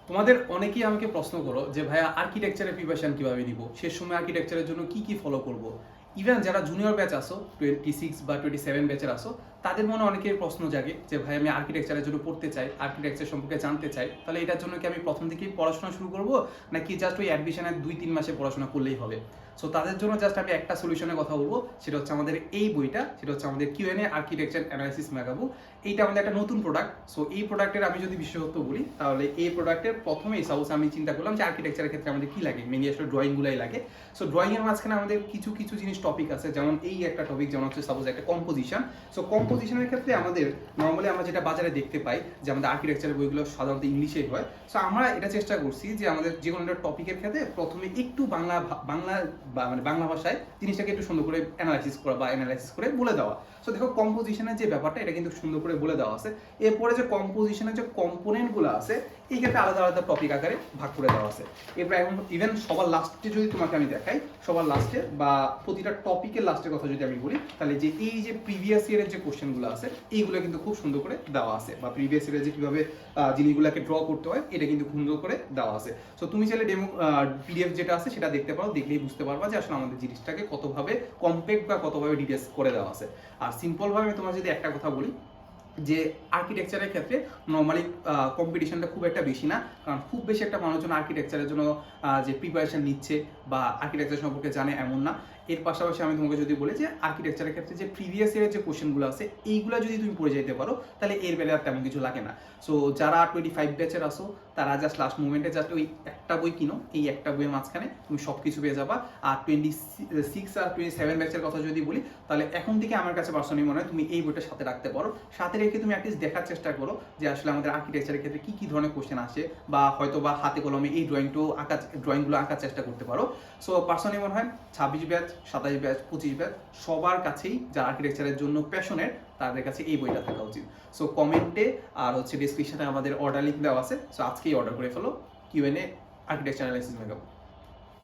তোমাদের অনেকেই আমাকে প্রশ্ন করো যে ভাইয়া আর্কিটেকচারের প্রিপারেশন কিভাবে নিব, শেষ সময় আর্কিটেকচারের জন্য কি কি ফলো করব। ইভেন যারা জুনিয়র ব্যাচ আসো 26 বা 27 ব্যাচের আসো, তাদের মনে অনেকের প্রশ্ন জাগে যে ভাই আমি আর্কিটেকচারের জন্য পড়তে চাই, আর্কিটেকচার সম্পর্কে জানতে চাই, তাহলে এটার জন্য কি আমি প্রথম থেকেই পড়াশোনা শুরু করব, নাকি জাস্ট ওই অ্যাডমিশনের 2-3 মাসে পড়াশোনা করলেই হবে। সো তাদের জন্য জাস্ট আমি একটা সলিউশনের কথা বলবো, সেটা হচ্ছে আমাদের এই বইটা, সেটা হচ্ছে আমাদের কিউএনএ আর্কিটেকচার অ্যানালাইসিস মেগাবুক। এইটা আমাদের একটা নতুন প্রোডাক্ট। সো এই প্রোডাক্টের আমি যদি বিশেষত্ব বলি, তাহলে এই প্রোডাক্টের প্রথমেই সাপোজ আমি চিন্তা করলাম যে আর্কিটেকচারের ক্ষেত্রে আমাদের কি লাগে, মেনলি আসলে ড্রয়িংগুলাই লাগে। সো ড্রয়িংয়ের মাঝখানে আমাদের কিছু কিছু জিনিস টপিক আছে, যেমন এই একটা টপিক, যেমন হচ্ছে সাপোজ একটা কম্পোজিশন। সো কম্পোজিশনের ক্ষেত্রে আমাদের নর্মালি আমরা যেটা বাজারে দেখতে পাই যে আমাদের আর্কিটেকচারের বইগুলো সাধারণত ইংলিশেই হয়। সো আমরা এটা চেষ্টা করছি যে আমাদের যে কোনো একটা টপিকের ক্ষেত্রে প্রথমে একটু বাংলা বাংলা মানে বাংলা ভাষায় জিনিসটাকে একটু সুন্দর করে অ্যানালাইসিস করা বা অ্যানালাইসিস করে বলে দেওয়া। সো দেখো কম্পোজিশনের যে ব্যাপারটা, এটা কিন্তু সুন্দর করে বলে দেওয়া আছে। এরপরে যে কম্পোজিশনের যে কম্পোনেন্টগুলো আছে, এই ক্ষেত্রে আলাদা আলাদা টপিক আকারে ভাগ করে দেওয়া আছে। এরপর এখন ইভেন সবার লাস্টে যদি তোমাকে আমি দেখাই, সবার লাস্টে বা প্রতিটা টপিকের লাস্টের কথা যদি আমি বলি, তাহলে যে এই যে প্রিভিয়াস ইয়ারের যে কোশ্চেনগুলো আছে, এইগুলো কিন্তু খুব সুন্দর করে দেওয়া আছে, বা প্রিভিয়াস ইয়ারে যে কীভাবে জিনিসগুলোকে ড্র করতে হয়, এটা কিন্তু সুন্দর করে দেওয়া আছে। সো তুমি চাইলে ডেমো পিডিএফ যেটা আছে সেটা দেখতে পারো, দেখলেই বুঝতে পারবা যে আসলে আমাদের জিনিসটাকে কতভাবে কম্প্যাক্ট বা কতভাবে ডিটেলস করে দেওয়া আছে। আর সিম্পলভাবে আমি তোমার যদি একটা কথা বলি, যে আর্কিটেকচারের ক্ষেত্রে নর্মালি কম্পিটিশনটা খুব একটা বেশি না, কারণ খুব বেশি একটা মানুষজন আর্কিটেকচারের জন্য যে প্রিপারেশন নিচ্ছে বা আর্কিটেকচার সম্পর্কে জানে এমন না। এর পাশাপাশি আমি তোমাকে যদি বলি যে আর্কিটেকচারের ক্ষেত্রে যে প্রিভিয়াস ইয়ারের যে কোশ্চেনগুলো আছে, এইগুলো যদি তুমি পড়ে যেতে পারো, তাহলে এর বেলা আর তেমন কিছু লাগে না। সো যারা 25 ব্যাচের আসো, তারা জাস্ট লাস্ট মোমেন্টে জাস্ট ওই একটা বই কিনো, এই একটা বইয়ের মাঝখানে তুমি সব কিছু পেয়ে যাবা। আর 26 আর 27 ব্যাচের কথা যদি বলি, তাহলে এখন থেকে আমার কাছে পার্সোনালি মনে হয় তুমি এই বইটা সাথে রাখতে পারো। সাথে রেখে তুমি অ্যাটলিস্ট দেখার চেষ্টা করো যে আসলে আমাদের আর্কিটেকচারের ক্ষেত্রে কি কি ধরনের কোশ্চেন আসে, বা হয়তো বা হাতে কলমে এই ড্রয়িংগুলো আঁকার চেষ্টা করতে পারো। সো পার্সোনালি মনে হয় 26 ব্যাচ, 27 ব্যাচ, 25 ব্যাচ সবার কাছেই যারা আর্কিটেকচারের জন্য প্যাশনের, তাদের কাছে এই বইটা থাকা উচিত। সো কমেন্টে আর হচ্ছে ডিসক্রিপশনে আমাদের অর্ডার লিঙ্ক দেওয়া আছে। সো আজকেই অর্ডার করে ফেলো কিউএনএ আর্কিটেকচার অ্যানালাইসিস মেকআপ।